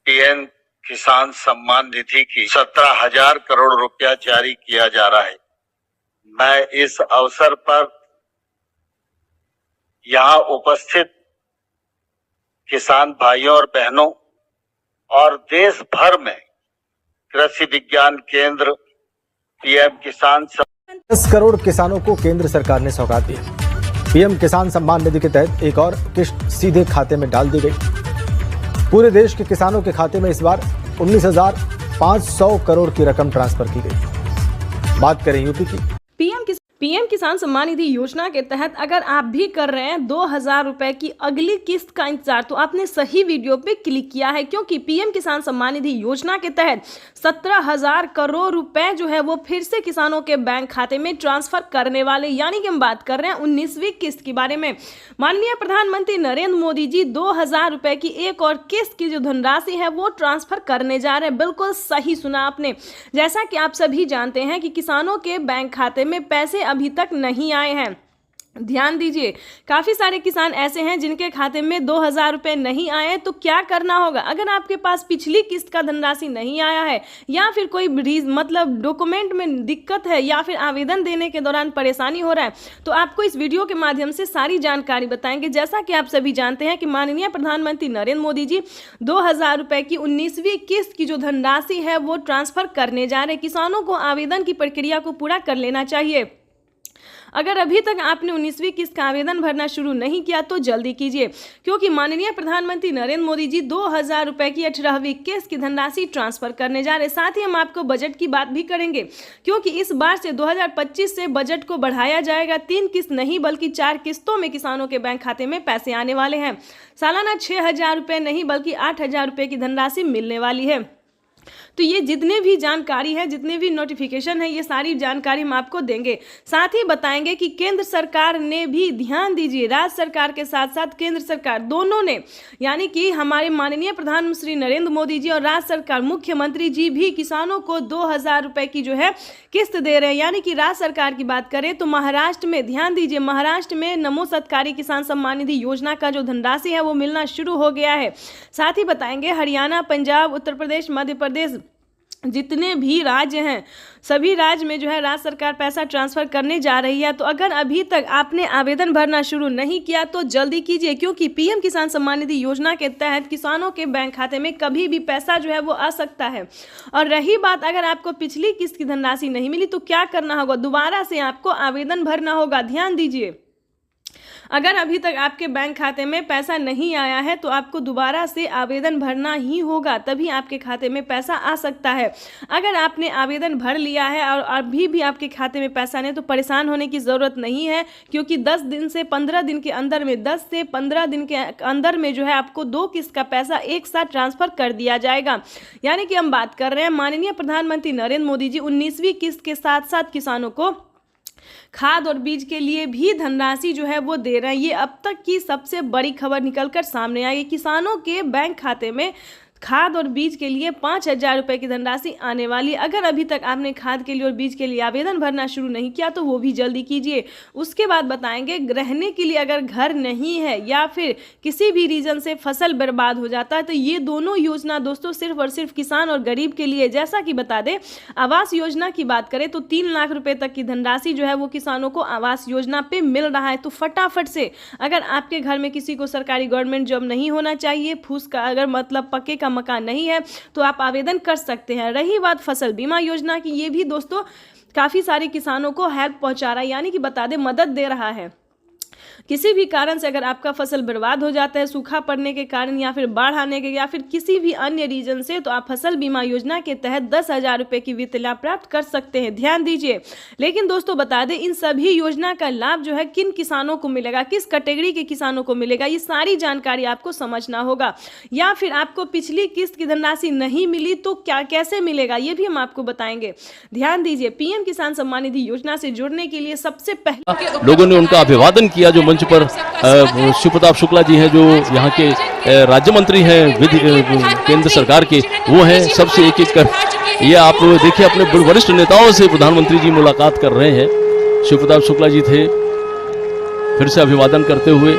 PM किसान सम्मान निधि की 17,000 करोड़ रुपया जारी किया जा रहा है। मैं इस अवसर पर यहाँ उपस्थित किसान भाइयों और बहनों और देश भर में कृषि विज्ञान केंद्र पीएम किसान 10 करोड़ किसानों को केंद्र सरकार ने सौगात दी। पीएम किसान सम्मान निधि के तहत एक और किस्त सीधे खाते में डाल दी गई। पूरे देश के किसानों के खाते में इस बार 19,500 करोड़ की रकम ट्रांसफर की गई। बात करें यूपी की। पीएम किसान सम्मान निधि योजना के तहत अगर आप भी कर रहे हैं 2,000 रुपए की अगली किस्त का इंतजार, तो आपने सही वीडियो पे क्लिक किया है, क्योंकि पीएम किसान सम्मान निधि योजना के तहत 17,000 करोड़ रुपए जो है वो फिर से किसानों के बैंक खाते में ट्रांसफर करने वाले, यानी कि हम बात कर रहे हैं 19वीं किस्त के बारे में। माननीय प्रधानमंत्री नरेंद्र मोदी जी 2,000 रुपए की एक और किस्त की जो धनराशि है वो ट्रांसफर करने जा रहे हैं। बिल्कुल सही सुना आपने। जैसा कि आप सभी जानते हैं कि किसानों के बैंक खाते में पैसे अभी तक नहीं आए हैं। ध्यान दीजिए, काफ़ी सारे किसान ऐसे हैं जिनके खाते में 2,000 रुपये नहीं आए। तो क्या करना होगा? अगर आपके पास पिछली किस्त का धनराशि नहीं आया है, या फिर कोई मतलब डॉक्यूमेंट में दिक्कत है, या फिर आवेदन देने के दौरान परेशानी हो रहा है, तो आपको इस वीडियो के माध्यम से सारी जानकारी बताएंगे। जैसा कि आप सभी जानते हैं कि माननीय प्रधानमंत्री नरेंद्र मोदी जी 2,000 रुपये की 19वीं किस्त की जो धनराशि है वो ट्रांसफर करने जा रहे। किसानों को आवेदन की प्रक्रिया को पूरा कर लेना चाहिए। अगर अभी तक आपने 19वीं किस्त का आवेदन भरना शुरू नहीं किया तो जल्दी कीजिए, क्योंकि माननीय प्रधानमंत्री नरेंद्र मोदी जी 2,000 रुपये की 18वीं किस्त की धनराशि ट्रांसफर करने जा रहे। साथ ही हम आपको बजट की बात भी करेंगे, क्योंकि इस बार से 2025 से बजट को बढ़ाया जाएगा। 3 किस्त नहीं बल्कि 4 किस्तों में किसानों के बैंक खाते में पैसे आने वाले हैं। सालाना 6,000 रुपये नहीं बल्कि 8,000 रुपये की धनराशि मिलने वाली है। तो ये जितने भी जानकारी है, जितने भी नोटिफिकेशन है, ये सारी जानकारी हम आपको देंगे। साथ ही बताएंगे कि केंद्र सरकार ने भी, ध्यान दीजिए, राज्य सरकार के साथ साथ केंद्र सरकार दोनों ने, यानी कि हमारे माननीय प्रधानमंत्री नरेंद्र मोदी जी और राज्य सरकार मुख्यमंत्री जी भी किसानों को 2,000 रुपये की जो है किस्त दे रहे हैं। यानी कि राज्य सरकार की बात करें तो महाराष्ट्र में, ध्यान दीजिए, महाराष्ट्र में नमो सत्कारी किसान सम्मान निधि योजना का जो धनराशि है वो मिलना शुरू हो गया है। साथ ही बताएंगे हरियाणा, पंजाब, उत्तर प्रदेश, मध्य प्रदेश, जितने भी राज्य हैं, सभी राज्य में जो है राज्य सरकार पैसा ट्रांसफर करने जा रही है। तो अगर अभी तक आपने आवेदन भरना शुरू नहीं किया तो जल्दी कीजिए, क्योंकि पीएम किसान सम्मान निधि योजना के तहत किसानों के बैंक खाते में कभी भी पैसा जो है वो आ सकता है। और रही बात, अगर आपको पिछली किस्त की धनराशि नहीं मिली तो क्या करना होगा? दोबारा से आपको आवेदन भरना होगा। ध्यान दीजिए, अगर अभी तक आपके बैंक खाते में पैसा नहीं आया है तो आपको दोबारा से आवेदन भरना ही होगा, तभी आपके खाते में पैसा आ सकता है। अगर आपने आवेदन भर लिया है और अभी भी आपके खाते में पैसा नहीं, तो परेशान होने की ज़रूरत नहीं है, क्योंकि 10 दिन से 15 दिन के अंदर में, 10 से 15 दिन के अंदर में जो है आपको 2 किस्त का पैसा एक साथ ट्रांसफ़र कर दिया जाएगा। यानी कि हम बात कर रहे हैं माननीय प्रधानमंत्री नरेंद्र मोदी जी 19वीं किस्त के साथ साथ किसानों को खाद और बीज के लिए भी धनराशि जो है वो दे रहे हैं। ये अब तक की सबसे बड़ी खबर निकलकर सामने आई। किसानों के बैंक खाते में खाद और बीज के लिए 5,000 रुपये की धनराशि आने वाली। अगर अभी तक आपने खाद के लिए और बीज के लिए आवेदन भरना शुरू नहीं किया तो वो भी जल्दी कीजिए। उसके बाद बताएंगे रहने के लिए अगर घर नहीं है या फिर किसी भी रीजन से फसल बर्बाद हो जाता है, तो ये दोनों योजना दोस्तों सिर्फ और सिर्फ किसान और गरीब के लिए। जैसा कि बता दें, आवास योजना की बात करें तो 3 लाख रुपये तक की धनराशि जो है वो किसानों को आवास योजना पे मिल रहा है। तो फटाफट से, अगर आपके घर में किसी को सरकारी गवर्नमेंट जॉब नहीं होना चाहिए, फूस का अगर मतलब पक्के का मकान नहीं है, तो आप आवेदन कर सकते हैं। रही बात फसल बीमा योजना की, ये भी दोस्तों काफी सारे किसानों को हेल्प पहुंचा रहा है, यानी कि बता दें मदद दे रहा है। किसी भी कारण से अगर आपका फसल बर्बाद हो जाता है, सूखा पड़ने के कारण या फिर बाढ़ आने के या फिर किसी भी अन्य रीजन से, तो आप फसल बीमा योजना के तहत 10,000 रुपये की वित्त लाभ प्राप्त कर सकते हैं। ध्यान दीजिए, लेकिन दोस्तों बता दें इन सभी योजना का लाभ जो है किन किसानों को मिलेगा, किस कैटेगरी के किसानों को मिलेगा, ये सारी जानकारी आपको समझना होगा। या फिर आपको पिछली किस्त की धनराशि नहीं मिली तो क्या कैसे मिलेगा, ये भी हम आपको बताएंगे। ध्यान दीजिए, पीएम किसान सम्मान निधि योजना से जुड़ने के लिए सबसे पहले लोगों ने उनका अभिवादन किया। जो मंच पर शिव प्रताप शुक्ला जी हैं, जो यहाँ के राज्य मंत्री हैं केंद्र सरकार के, वो हैं। सबसे एक एक कर ये आप देखिए, अपने वरिष्ठ नेताओं से प्रधानमंत्री जी मुलाकात कर रहे हैं। शिव प्रताप शुक्ला जी थे, फिर से अभिवादन करते हुए,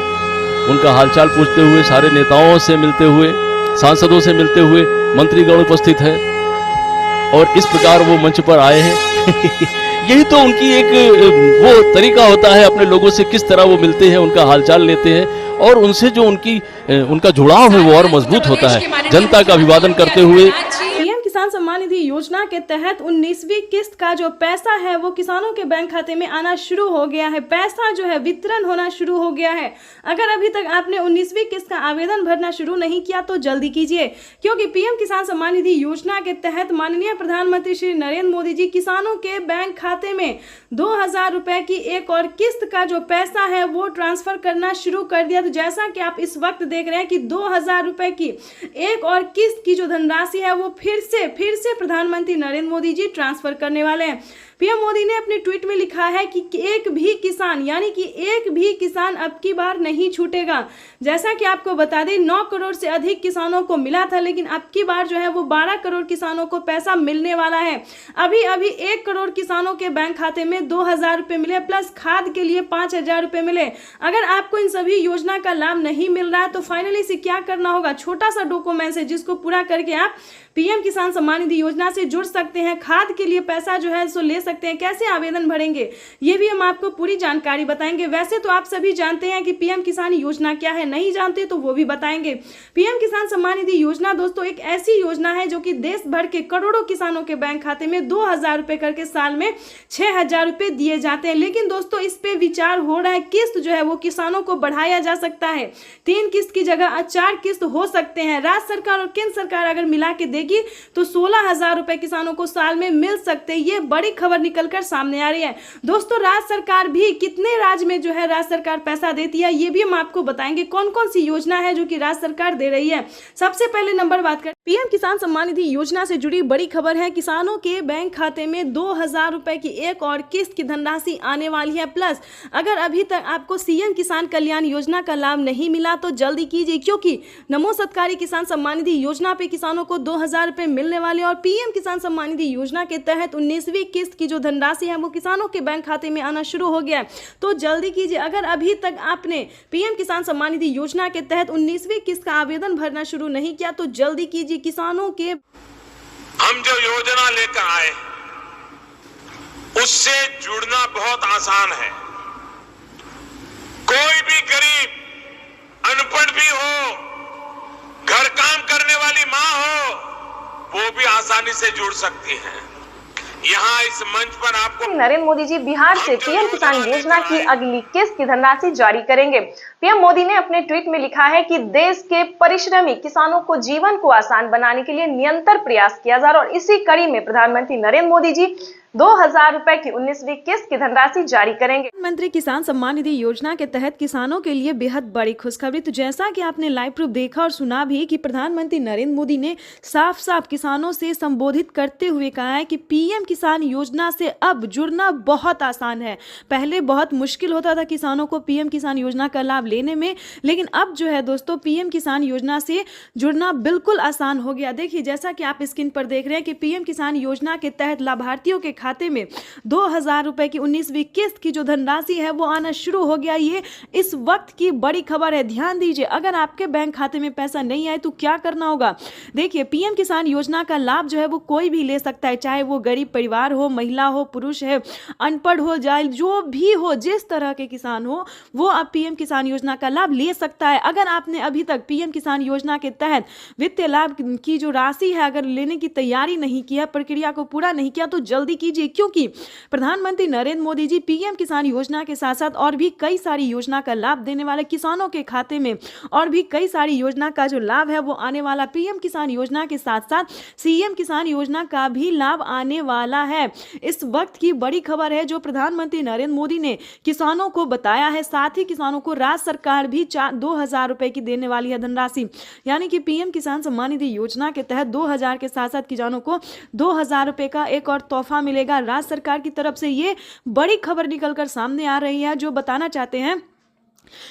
उनका हालचाल पूछते हुए, सारे नेताओं से मिलते हुए सांसदों से मिलते हुए मंत्रीगण उपस्थित है और इस प्रकार वो मंच पर आए हैं। यही तो उनकी एक वो तरीका होता है, अपने लोगों से किस तरह वो मिलते हैं, उनका हालचाल लेते हैं और उनसे जो उनका जुड़ाव है वो और मजबूत होता है। जनता का अभिवादन करते हुए पीएम किसान सम्मान निधि योजना के तहत 19वीं किस्त का जो पैसा है वो किसानों के बैंक खाते में आना शुरू हो गया है। पैसा जो है वितरण होना शुरू हो गया है। अगर अभी तक आपने 19वीं किस्त का आवेदन भरना शुरू नहीं किया तो जल्दी कीजिए, क्योंकि पीएम किसान सम्मान निधि योजना के तहत माननीय प्रधानमंत्री श्री नरेंद्र मोदी जी किसानों के बैंक खाते में 2000 रुपए की एक और किस्त का जो पैसा है वो ट्रांसफर करना शुरू कर दिया। तो जैसा कि आप इस वक्त देख रहे हैं कि 2000 रुपए की एक और किस्त की जो धनराशि है वो फिर से प्रधानमंत्री नरेंद्र मोदी जी ट्रांसफर करने वाले हैं। पीएम मोदी ने अपने ट्वीट में लिखा है कि एक भी किसान, यानी कि एक भी किसान अब की बार नहीं छूटेगा। जैसा कि आपको बता दें 9 करोड़ से अधिक किसानों को मिला था, लेकिन अब की बार जो है वो 12 करोड़ किसानों को पैसा मिलने वाला है। अभी 1 करोड़ किसानों के बैंक खाते में 2000 रुपए मिले, प्लस खाद के लिए 5000 रुपए मिले। अगर आपको इन सभी योजना का लाभ नहीं मिल रहा है तो फाइनली से क्या करना होगा, छोटा सा डॉक्यूमेंट है जिसको पूरा करके आप पीएम किसान सम्मान निधि योजना से जुड़ सकते हैं। खाद के लिए पैसा जो है सो ले सकते हैं। कैसे आवेदन भरेंगे ये भी हम आपको पूरी जानकारी बताएंगे। वैसे तो आप सभी जानते हैं कि पीएम किसान योजना क्या है, नहीं जानते तो वो भी बताएंगे। पीएम किसान सम्मान निधि योजना दोस्तों एक ऐसी योजना है जो कि देश भर के करोड़ों किसानों के बैंक खाते में 2000 रुपए करके साल में 6000 रुपए दिए जाते हैं। लेकिन दोस्तों इस पे विचार हो रहा है, किस्त जो है वो किसानों को बढ़ाया जा सकता है। 3 किस्त की जगह 4 किस्त हो सकते हैं। राज्य सरकार और केंद्र सरकार अगर मिला के देगी तो 16000 रुपए किसानों को साल में मिल सकते हैं। ये बड़ी खबर निकलकर सामने आ रही है। दोस्तों राज्य सरकार भी कितने राज्य में जो है राज्य सरकार पैसा देती है ये भी हम आपको बताएंगे। कौन कौन सी योजना है जो कि राज्य सरकार दे रही है। सबसे पहले नंबर बात करें पीएम किसान सम्मान निधि योजना से जुड़ी बड़ी खबर है। किसानों के बैंक खाते में 2000 रुपए की एक और किस्त की धनराशि आने वाली है। प्लस अगर अभी तक आपको सीएम किसान कल्याण योजना का लाभ नहीं मिला तो जल्दी कीजिए, क्योंकि नमो सत्कारी किसान सम्मान निधि योजना पे किसानों को 2000 रुपए मिलने वाले और पीएम किसान सम्मान निधि योजना के तहत 19वीं किस्त की जो धनराशि है वो किसानों के बैंक खाते में आना शुरू हो गया है। तो जल्दी कीजिए। अगर अभी तक आपने पीएम किसान सम्मान निधि योजना के तहत 19वीं किस्त का आवेदन भरना शुरू नहीं किया तो जल्दी कीजिए। किसानों के हम जो योजना लेकर आए उससे जुड़ना बहुत आसान है। कोई भी गरीब, अनपढ़ भी हो, घर काम करने वाली मां हो, वो भी आसानी से जुड़ सकती है। यहाँ इस मंच पर आपको नरेंद्र मोदी जी बिहार से पीएम किसान योजना की अगली किस्त की धनराशि जारी करेंगे। पीएम मोदी ने अपने ट्वीट में लिखा है कि देश के परिश्रमी किसानों को जीवन को आसान बनाने के लिए निरंतर प्रयास किया जा रहा है और इसी कड़ी में प्रधानमंत्री नरेंद्र मोदी जी 2000 रुपए की 19वीं किस्त की धनराशि जारी करेंगे। प्रधानमंत्री किसान सम्मान निधि योजना के तहत किसानों के लिए बेहद बड़ी खुशखबरी। तो जैसा कि आपने लाइव प्रूफ देखा और सुना भी कि प्रधानमंत्री नरेंद्र मोदी ने साफ साफ किसानों से संबोधित करते हुए कहा है कि पीएम किसान योजना से अब जुड़ना बहुत आसान है। पहले बहुत मुश्किल होता था किसानों को पीएम किसान योजना का लाभ लेने में, लेकिन अब जो है दोस्तों पीएम किसान योजना से जुड़ना बिल्कुल आसान हो गया। देखिए जैसा कि आप स्क्रीन पर देख रहे हैं कि पीएम किसान योजना के तहत लाभार्थियों के खाते में 2000 रुपए की 19वीं किस्त की जो धनराशि है वो आना शुरू हो गया। ये इस वक्त की बड़ी खबर है। ध्यान दीजिए, अगर आपके बैंक खाते में पैसा नहीं आए तो क्या करना होगा। देखिए पीएम किसान योजना का लाभ जो है वो कोई भी ले सकता है, चाहे वो गरीब परिवार हो, महिला हो, पुरुष है, अनपढ़ हो, जाए जो भी हो, जिस तरह के किसान हो वो अब पीएम किसान योजना का लाभ ले सकता है। अगर आपने अभी तक पीएम किसान योजना के तहत वित्तीय लाभ की जो राशि है अगर लेने की तैयारी नहीं की है, प्रक्रिया को पूरा नहीं किया तो जल्दी कीजिए, क्योंकि प्रधानमंत्री नरेंद्र मोदी जी पीएम किसान योजना के साथ साथ और भी कई सारी योजना का लाभ देने वाले, किसानों के खाते में और भी कई सारी योजना का जो लाभ है वो आने वाला। पीएम किसान योजना के साथ साथ सीएम किसान योजना का भी लाभ आने वाला है। इस वक्त की बड़ी खबर है जो प्रधानमंत्री नरेंद्र मोदी ने किसानों को बताया है। साथ ही किसानों को राज्य सरकार भी 2000 रुपए की देने वाली है धनराशि, यानी कि पीएम किसान सम्मान निधि योजना के तहत 2000 के साथ साथ किसानों को 2000 रुपए का एक और तोहफा मिलेगा राज्य सरकार की तरफ से। ये बड़ी खबर निकलकर सामने आ रही है जो बताना चाहते हैं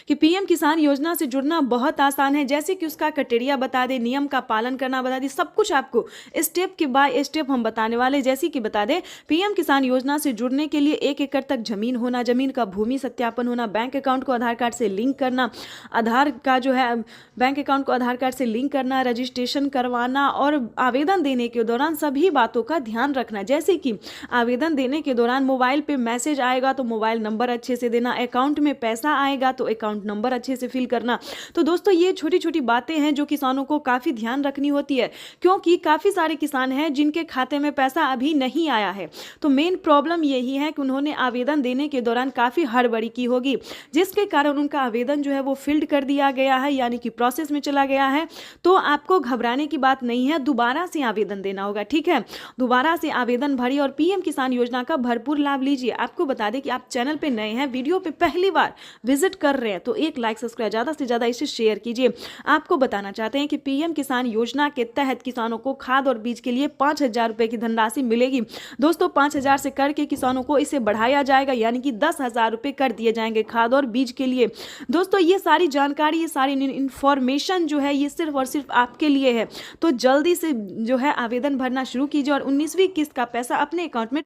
कि पीएम किसान योजना से जुड़ना बहुत आसान है, जैसे कि उसका क्राइटेरिया बता दें, नियम का पालन करना बता दें, सब कुछ आपको स्टेप के बाय स्टेप हम बताने वाले। जैसे कि बता दें, पीएम किसान योजना से जुड़ने के लिए 1 एकड़ तक जमीन होना, जमीन का भूमि सत्यापन होना, बैंक अकाउंट को आधार कार्ड से लिंक करना, आधार का जो है बैंक अकाउंट को आधार कार्ड से लिंक करना, रजिस्ट्रेशन करवाना और आवेदन देने के दौरान सभी बातों का ध्यान रखना। जैसे कि आवेदन देने के दौरान मोबाइल पे मैसेज आएगा तो मोबाइल नंबर अच्छे से देना, अकाउंट में पैसा आएगा तो अकाउंट नंबर अच्छे से फिल करना। तो दोस्तों ये छोटी छोटी बातें हैं जो किसानों को काफ़ी ध्यान रखनी होती है, क्योंकि काफ़ी सारे किसान हैं जिनके खाते में पैसा अभी नहीं आया है। तो मेन प्रॉब्लम यही है कि उन्होंने आवेदन देने के दौरान काफ़ी हड़बड़ी की होगी, जिसके कारण उनका आवेदन जो है वो फिल्ड कर दिया गया है, यानी कि प्रोसेस में चला गया है। तो आपको घबराने की बात नहीं है, दोबारा से आवेदन देना होगा, ठीक है। दोबारा से आवेदन भरिए और पीएम किसान योजना का भरपूर लाभ लीजिए। आपको बता दें कि आप चैनल पे नए हैं, वीडियो पे पहली बार विजिट कर रहे हैं, तो एक लाइक सब्सक्राइब ज़्यादा से ज़्यादा इसे शेयर कीजिए। आपको बताना चाहते हैं कि पीएम किसान योजना के तहत किसानों को खाद और बीज के लिए 5,000 रुपये की धनराशि मिलेगी। दोस्तों 5,000 से करके किसानों को इसे बढ़ाया जाएगा, यानी कि 10,000 रुपये कर दिए जाएंगे खाद और बीज के लिए। दोस्तों ये सारी जानकारी, ये सारी इन्फॉर्मेशन जो है ये सिर्फ और सिर्फ आपके लिए है। तो जल्दी से जो है आवेदन भरना शुरू कीजिए और 19वीं किस्त का पैसा अपने अकाउंट में।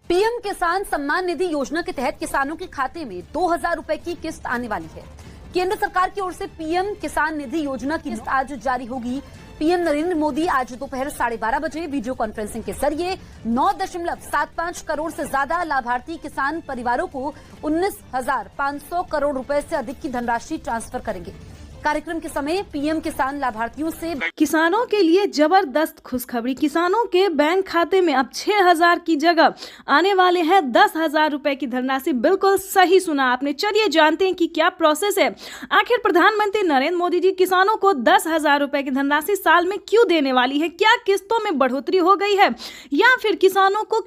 पीएम किसान सम्मान निधि योजना के तहत किसानों के खाते में 2,000 रुपए की किस्त आने वाली है। केंद्र सरकार की ओर से पीएम किसान निधि योजना की किस्त आज जारी होगी। पीएम नरेंद्र मोदी आज दोपहर 12:30 बजे वीडियो कॉन्फ्रेंसिंग के जरिए 9.75 करोड़ से ज्यादा लाभार्थी किसान परिवारों को 19,500 करोड़ रुपए से अधिक की धनराशि ट्रांसफर करेंगे। कार्यक्रम के समय पीएम किसान लाभार्थियों से किसानों के लिए जबरदस्त खुशखबरी। किसानों के बैंक खाते में अब 6,000 की जगह आने वाले हैं 10,000 रुपए की धनराशि। बिल्कुल सही सुना आपने। चलिए जानते हैं कि क्या प्रोसेस है। आखिर प्रधानमंत्री नरेंद्र मोदी जी किसानों को 10,000 रुपए की धनराशि साल में क्यों देने वाली है? क्या किस्तों में बढ़ोतरी हो गई है या फिर किसानों को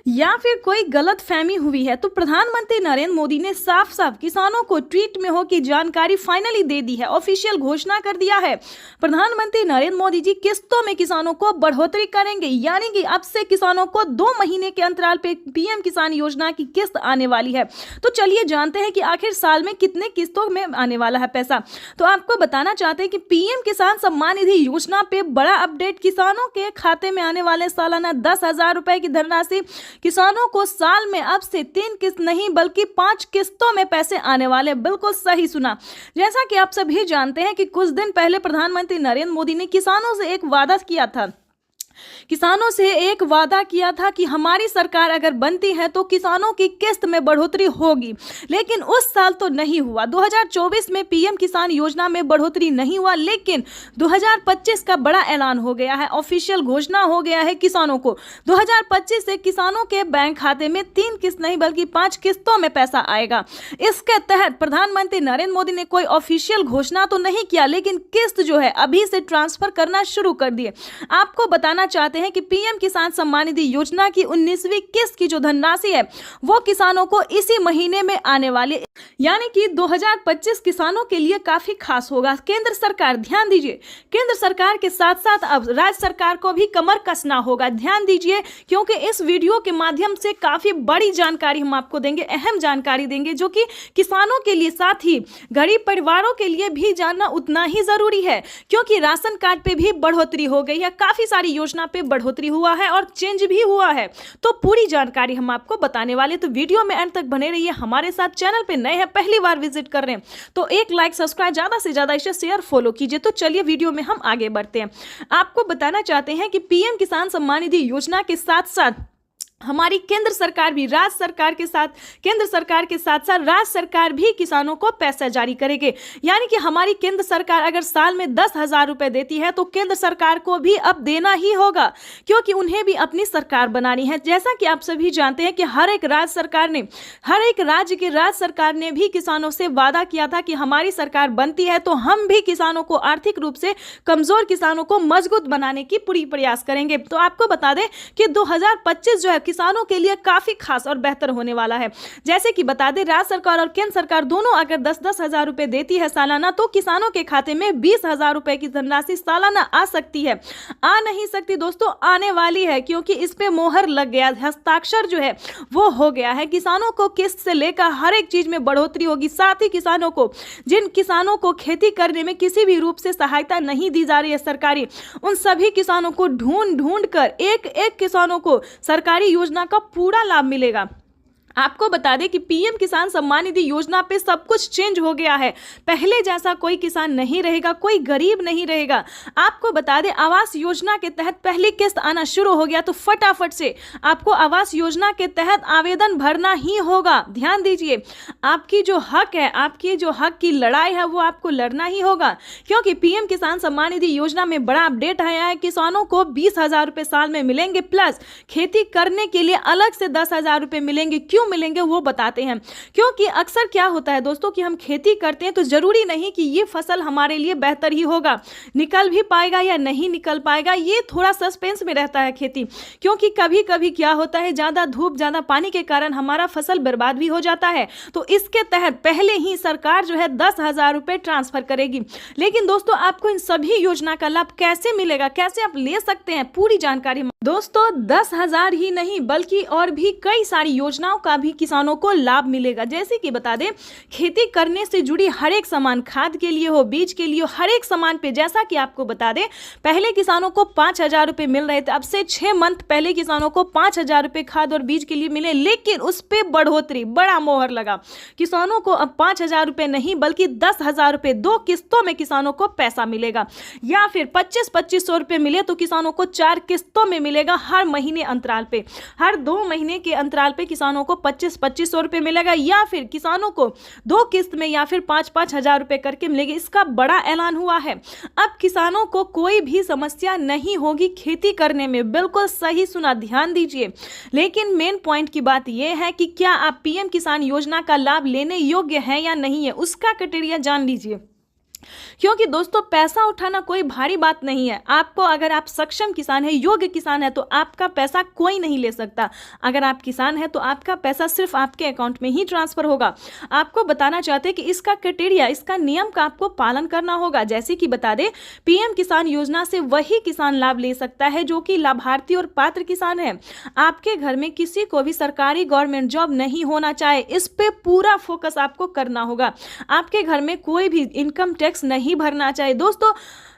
कोई गलत फहमी हुई है? तो प्रधानमंत्री नरेंद्र मोदी ने साफ साफ किसानों को ट्वीट में हो की जानकारी फाइनली दे दी है, ऑफिशियल घोषणा कर दिया है। प्रधानमंत्री नरेंद्र मोदी जी किस्तों में किसानों को बढ़ोतरी करेंगे, यानी कि अब से किसानों को 2 महीने के अंतराल पे पीएम किसान योजना की किस्त आने वाली है। तो चलिए जानते हैं कि आखिर साल में कितने किस्तों में आने वाला है पैसा। तो आपको बताना चाहते हैं कि पीएम किसान सम्मान निधि योजना पे बड़ा अपडेट। किसानों के खाते में आने वाले सालाना 10,000 रुपए की धनराशि किसानों को साल में अब से 3 किस्त नहीं बल्कि 5 किस्तों में पैसे आने वाले। बिल्कुल सही सुना। जैसा कि आप सभी जानते हैं कि कुछ दिन पहले प्रधानमंत्री नरेंद्र मोदी ने किसानों से एक वादा किया था। किसानों से एक वादा किया था कि हमारी सरकार अगर बनती है तो किसानों की किस्त में बढ़ोतरी होगी, लेकिन उस साल तो नहीं हुआ। 2024 में पीएम किसान योजना में बढ़ोतरी नहीं हुआ, लेकिन 2025 का बड़ा ऐलान हो गया है, ऑफिशियल घोषणा हो गया है किसानों को। 2025 से किसानों के बैंक खाते में 3 किस्त नहीं बल्कि 5 किस्तों में पैसा आएगा। इसके तहत प्रधानमंत्री नरेंद्र मोदी ने कोई ऑफिशियल घोषणा तो नहीं किया, लेकिन किस्त जो है अभी से ट्रांसफर करना शुरू कर दिए। आपको बताना चाहते हैं कि पीएम किसान सम्मान निधि योजना की 19वीं किस्त की जो धनराशि है वो किसानों को इसी महीने में आने वाली, यानी कि 2025 किसानों के लिए काफी खास होगा। केंद्र सरकार, ध्यान दीजिए, केंद्र सरकार के साथ साथ अब राज्य सरकार को भी कमर कसना होगा। ध्यान दीजिए, क्योंकि इस वीडियो के माध्यम से काफी बड़ी जानकारी हम आपको देंगे, अहम जानकारी देंगे, जो कि किसानों के लिए साथ ही गरीब परिवारों के लिए भी जानना उतना ही जरूरी है, क्योंकि राशन कार्ड पे भी बढ़ोतरी हो गई है, काफी सारी योजना पे बढ़ोतरी हुआ है और चेंज भी हुआ है। तो पूरी जानकारी हम आपको बताने वाले, तो वीडियो में अंत तक बने रहिए हमारे साथ। चैनल पे नए हैं, पहली बार विजिट कर रहे हैं तो एक लाइक सब्सक्राइब, ज्यादा से ज्यादा इसे शेयर फॉलो कीजिए। तो चलिए वीडियो में हम आगे बढ़ते हैं। आपको बताना चाहते हैं कि पीएम किसान सम्मान निधि योजना के साथ साथ हमारी केंद्र सरकार भी राज्य सरकार के साथ, केंद्र सरकार के साथ साथ राज्य सरकार भी किसानों को पैसा जारी करेंगे। यानी कि हमारी केंद्र सरकार अगर साल में 10,000 रुपए देती है तो केंद्र सरकार को भी अब देना ही होगा, क्योंकि उन्हें भी अपनी सरकार बनानी है। जैसा कि आप सभी जानते हैं कि हर एक राज्य की राज्य सरकार ने भी किसानों से वादा किया था कि हमारी सरकार बनती है तो हम भी किसानों को, आर्थिक रूप से कमजोर किसानों को मजबूत बनाने की पूरी प्रयास करेंगे। तो आपको बता दें कि 2025 जो है किसानों के लिए काफी खास और बेहतर होने वाला है। जैसे कि बता दें, राज्य सरकार और केंद्र सरकार दोनों अगर 10-10 हजार रुपए देती है सालाना, तो किसानों के खाते में 20,000 रुपए की धनराशि सालाना आ सकती है। आ नहीं सकती दोस्तों, आने वाली है, क्योंकि इस पे मोहर लग गया, हस्ताक्षर जो है वो हो गया है। किसानों को किस्त से लेकर हर एक चीज में बढ़ोतरी होगी। साथ ही किसानों को, जिन किसानों को खेती करने में किसी भी रूप से सहायता नहीं दी जा रही है सरकारी, उन सभी किसानों को ढूंढ कर एक एक किसानों को सरकारी योजना का पूरा लाभ मिलेगा। आपको बता दें कि पीएम किसान सम्मान निधि योजना पे सब कुछ चेंज हो गया है। पहले जैसा कोई किसान नहीं रहेगा, कोई गरीब नहीं रहेगा। आपको बता दें, आवास योजना के तहत पहली किस्त आना शुरू हो गया, तो फटाफट से आपको आवास योजना के तहत आवेदन भरना ही होगा। ध्यान दीजिए, आपकी जो हक है, आपकी जो हक की लड़ाई है, वो आपको लड़ना ही होगा, क्योंकि पीएम किसान सम्मान निधि योजना में बड़ा अपडेट आया है। किसानों को 20,000 रुपए साल में मिलेंगे, प्लस खेती करने के लिए अलग से 10,000 रुपए मिलेंगे। क्यों मिलेंगे वो बताते हैं। क्योंकि अक्सर क्या होता है दोस्तों कि हम खेती करते हैं तो जरूरी नहीं कि ये फसल हमारे लिए बेहतर ही होगा, निकल भी पाएगा या नहीं निकल पाएगा, ये थोड़ा सस्पेंस में रहता है खेती। क्योंकि कभी कभी क्या होता है, ज्यादा धूप ज्यादा पानी के कारण हमारा फसल बर्बाद भी हो जाता है। तो इसके तहत पहले ही सरकार जो है 10,000 रुपए ट्रांसफर करेगी। लेकिन दोस्तों, आपको इन सभी योजना का लाभ कैसे मिलेगा, कैसे आप ले सकते हैं, पूरी जानकारी दोस्तों 10,000 ही नहीं बल्कि और भी कई सारी योजनाओं का भी किसानों को लाभ मिलेगा। जैसे कि बता दें, खेती करने से जुड़ी हर एक सामान, खाद के लिए हो, बीज के लिए हो, हर एक सामान पे, जैसा कि आपको बता दें, पहले किसानों को 5,000 रुपए मिल रहे थे। अब से 6 मंथ पहले किसानों को 5,000 रुपए खाद और बीज के लिए मिले, लेकिन उस पर बढ़ोतरी, बड़ा मोहर लगा। किसानों को अब 5,000 रुपए नहीं बल्कि 10,000 रुपए 2 किस्तों में किसानों को पैसा मिलेगा, या फिर 25-2500 रुपए मिले तो किसानों को 4 किस्तों में मिलेगा। हर महीने अंतराल पे, हर 2 महीने के अंतराल पे किसानों को 25-2500 रुपए मिलेगा, या फिर किसानों को 2 किस्त में या फिर 5-5 हजार रुपए करके मिलेगी। इसका बड़ा ऐलान हुआ है। अब किसानों को कोई भी समस्या नहीं होगी खेती करने में। बिल्कुल सही सुना, ध्यान दीजिए। लेकिन मेन पॉइंट की बात यह है कि क्या आप पीएम किसान योजना का लाभ लेने योग्य हैं या नहीं है, उसका क्राइटेरिया जान लीजिए। क्योंकि दोस्तों, पैसा उठाना कोई भारी बात नहीं है। आपको, अगर आप सक्षम किसान है, योग्य किसान है, तो आपका पैसा कोई नहीं ले सकता। अगर आप किसान है तो आपका पैसा सिर्फ आपके अकाउंट में ही ट्रांसफर होगा। आपको बताना चाहते हैं कि इसका क्राइटेरिया, इसका नियम का आपको पालन करना होगा। जैसे कि बता दें, पीएम किसान योजना से वही किसान लाभ ले सकता है जो कि लाभार्थी और पात्र किसान है। आपके घर में किसी को भी सरकारी गवर्नमेंट जॉब नहीं होना चाहे, इस पे पूरा फोकस आपको करना होगा। आपके घर में कोई भी इनकम टैक्स नहीं भरना चाहिए। दोस्तों,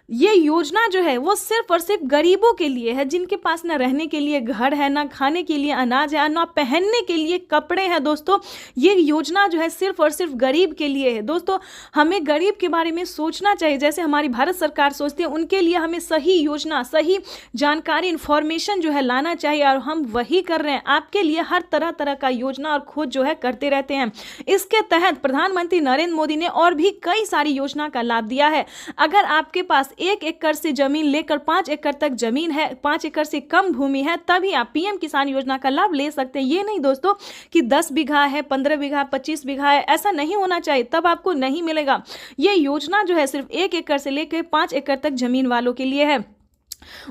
ये योजना जो है वो सिर्फ और सिर्फ गरीबों के लिए है, जिनके पास ना रहने के लिए घर है, ना खाने के लिए अनाज है, ना पहनने के लिए कपड़े हैं। दोस्तों, ये योजना जो है सिर्फ और सिर्फ गरीब के लिए है। दोस्तों, हमें गरीब के बारे में सोचना चाहिए, जैसे हमारी भारत सरकार सोचती है। उनके लिए हमें सही योजना, सही जानकारी, इंफॉर्मेशन जो है लाना चाहिए, और हम वही कर रहे हैं। आपके लिए हर तरह तरह का योजना और खोज जो है करते रहते हैं। इसके तहत प्रधानमंत्री नरेंद्र मोदी ने और भी कई सारी योजना का लाभ दिया है। अगर आपके पास 1 एकड़ से जमीन लेकर 5 एकड़ तक जमीन है, 5 एकड़ से कम भूमि है, तभी आप पीएम किसान योजना का लाभ ले सकते हैं। ये नहीं दोस्तों कि 10 बीघा है, 15 बीघा, 25 बीघा है, ऐसा नहीं होना चाहिए, तब आपको नहीं मिलेगा। ये योजना जो है सिर्फ 1 एकड़ से लेकर 5 एकड़ तक जमीन वालों के लिए है।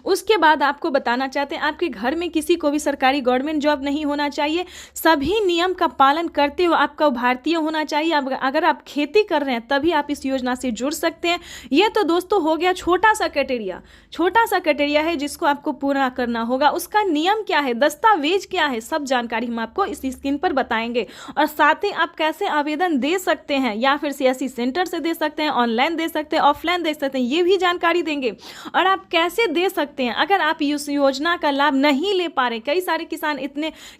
उसके बाद आपको बताना चाहते हैं, आपके घर में किसी को भी सरकारी गवर्नमेंट जॉब नहीं होना चाहिए। सभी नियम का पालन करते हुए आपका भारतीय होना चाहिए। अगर आप खेती कर रहे हैं तभी आप इस योजना से जुड़ सकते हैं। ये तो दोस्तों हो गया छोटा सा क्राइटेरिया है जिसको आपको पूरा करना होगा। उसका नियम क्या है, दस्तावेज क्या है, सब जानकारी हम आपको इस स्क्रीन पर बताएंगे। और साथ ही आप कैसे आवेदन दे सकते हैं, या फिर सीएससी सेंटर से दे सकते हैं, ऑनलाइन दे सकते हैं, ऑफलाइन दे सकते हैं, ये भी जानकारी देंगे। और आप कैसे दे सकते हैं अगर आप इस योजना का लाभ नहीं ले पा रहे। कई सारे किसान,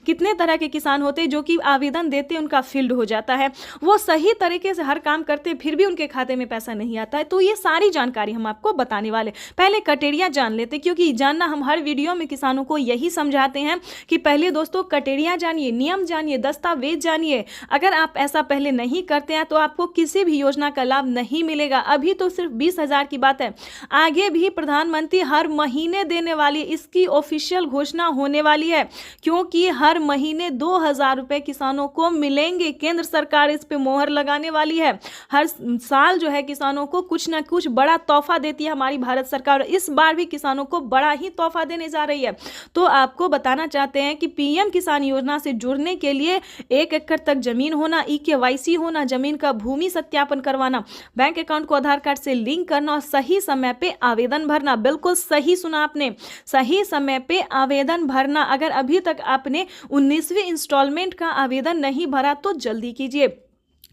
कितने तरह के किसान होते हैं जो कि आवेदन देते उनका फील्ड हो जाता है, वो सही तरीके से हर काम करते फिर भी उनके खाते में पैसा नहीं आता है। तो ये सारी जानकारी हम आपको बताने वाले। पहले क्राइटेरिया जान लेते, क्योंकि जानना हम हर वीडियो में किसानों को यही समझाते हैं कि पहले दोस्तों क्राइटेरिया जानिए, नियम जानिए, दस्तावेज जानिए। अगर आप ऐसा पहले नहीं करते हैं तो आपको किसी भी योजना का लाभ नहीं मिलेगा। अभी तो सिर्फ 20,000 की बात है, आगे भी प्रधानमंत्री हर महीने देने वाली है, इसकी ऑफिशियल घोषणा होने वाली है, क्योंकि हर महीने 2,000 रुपए किसानों को मिलेंगे। केंद्र सरकार इस पे मोहर लगाने वाली है। हर साल जो है किसानों को कुछ ना कुछ बड़ा तोहफा देती है हमारी भारत सरकार, और इस बार भी किसानों को बड़ा ही तोहफा देने जा रही है। तो आपको बताना चाहते हैं कि पीएम किसान योजना से जुड़ने के लिए 1 एकड़ तक जमीन होना, EKYC होना, जमीन का भूमि सत्यापन करवाना, बैंक अकाउंट को आधार कार्ड से लिंक करना और सही समय पे आवेदन भरना। बिल्कुल सही सुना आपने, सही समय पे आवेदन भरना। अगर अभी तक आपने 19वीं इंस्टॉलमेंट का आवेदन नहीं भरा तो जल्दी कीजिए।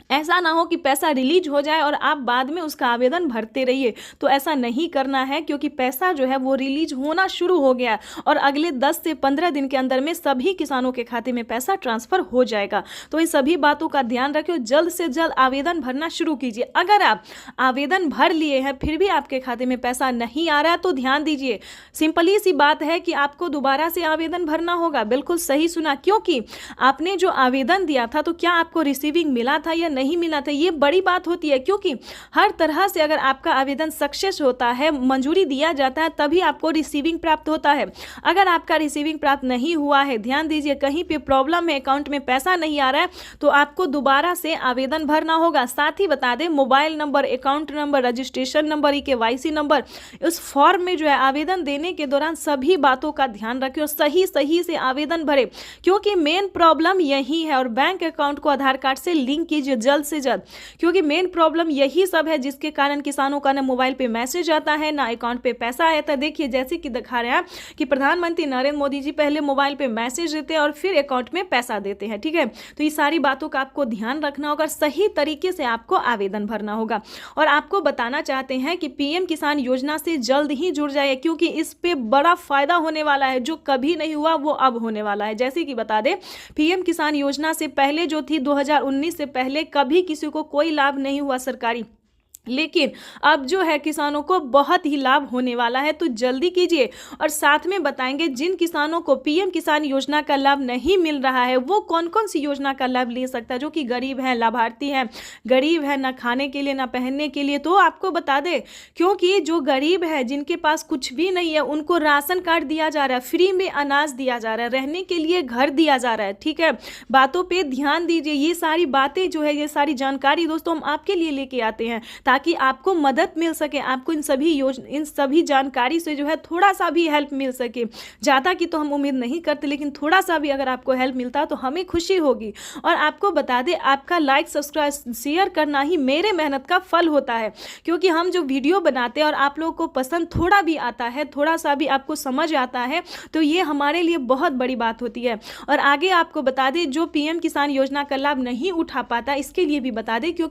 ऐसा ना हो कि पैसा रिलीज हो जाए और आप बाद में उसका आवेदन भरते रहिए, तो ऐसा नहीं करना है, क्योंकि पैसा जो है वो रिलीज होना शुरू हो गया और अगले 10 से 15 दिन के अंदर में सभी किसानों के खाते में पैसा ट्रांसफर हो जाएगा। तो इन सभी बातों का ध्यान रखिए, जल्द से जल्द आवेदन भरना शुरू कीजिए। अगर आप आवेदन भर लिए हैं फिर भी आपके खाते में पैसा नहीं आ रहा है तो ध्यान दीजिए, सिंपली सी बात है कि आपको दोबारा से आवेदन भरना होगा। बिल्कुल सही सुना, क्योंकि आपने जो आवेदन दिया था तो क्या आपको रिसीविंग मिला था या नहीं मिला था, ये बड़ी बात होती है। क्योंकि हर तरह से अगर आपका आवेदन सक्सेस होता है, मंजूरी दिया जाता है, तभी आपको रिसीविंग प्राप्त होता है। अगर आपका रिसीविंग प्राप्त नहीं हुआ है, ध्यान दीजिए, कहीं पे प्रॉब्लम है, अकाउंट में पैसा नहीं आ रहा है, तो आपको दोबारा से आवेदन भरना होगा। साथ ही बता दें, mobile number, account number, registration number, EKYC number, उस फॉर्म में जो है आवेदन देने के दौरान सभी बातों का ध्यान रखें और सही से आवेदन भरे, क्योंकि मेन प्रॉब्लम यही है। और बैंक अकाउंट को आधार कार्ड से लिंक कीजिए जल्द से जल्द, क्योंकि मेन प्रॉब्लम यही सब है जिसके कारण किसानों का ना मोबाइल पे मैसेज आता है, ना अकाउंट पे पैसा आता है। देखिए, जैसे कि दिखा रहे हैं कि प्रधानमंत्री नरेंद्र मोदी जी पहले मोबाइल पे मैसेज देते हैं और फिर अकाउंट में पैसा देते हैं, ठीक है। तो ये सारी बातों का आपको ध्यान रखना होगा, सही तरीके से आपको आवेदन भरना होगा। और आपको बताना चाहते हैं कि पीएम किसान योजना से जल्द ही जुड़ जाइए, क्योंकि इस पे बड़ा फायदा होने वाला है, जो कभी नहीं हुआ वो अब होने वाला है। जैसे कि बता दें, पीएम किसान योजना से पहले जो थी 2019 से पहले कभी किसी को कोई लाभ नहीं हुआ सरकारी, लेकिन अब जो है किसानों को बहुत ही लाभ होने वाला है। तो जल्दी कीजिए। और साथ में बताएंगे जिन किसानों को पीएम किसान योजना का लाभ नहीं मिल रहा है वो कौन कौन सी योजना का लाभ ले सकता है, जो कि गरीब है, लाभार्थी है, गरीब है, ना खाने के लिए ना पहनने के लिए। तो आपको बता दें, क्योंकि जो गरीब है, जिनके पास कुछ भी नहीं है, उनको राशन कार्ड दिया जा रहा है, फ्री में अनाज दिया जा रहा है, रहने के लिए घर दिया जा रहा है, ठीक है। बातों पर ध्यान दीजिए। ये सारी बातें जो है, ये सारी जानकारी दोस्तों हम आपके लिए लेके आते हैं ताकि आपको मदद मिल सके, आपको इन सभी जानकारी से जो है थोड़ा सा भी हेल्प मिल सके। ज़्यादा की तो हम उम्मीद नहीं करते, लेकिन थोड़ा सा भी अगर आपको हेल्प मिलता तो हमें खुशी होगी। और आपको बता दें, आपका लाइक, सब्सक्राइब, शेयर करना ही मेरे मेहनत का फल होता है, क्योंकि हम जो वीडियो बनाते हैं और आप लोगों को पसंद थोड़ा भी आता है, थोड़ा सा भी आपको समझ आता है, तो ये हमारे लिए बहुत बड़ी बात होती है। और आगे आपको बता दें, जो पीएम किसान योजना का लाभ नहीं उठा पाता, इसके लिए भी बता दें, क्योंकि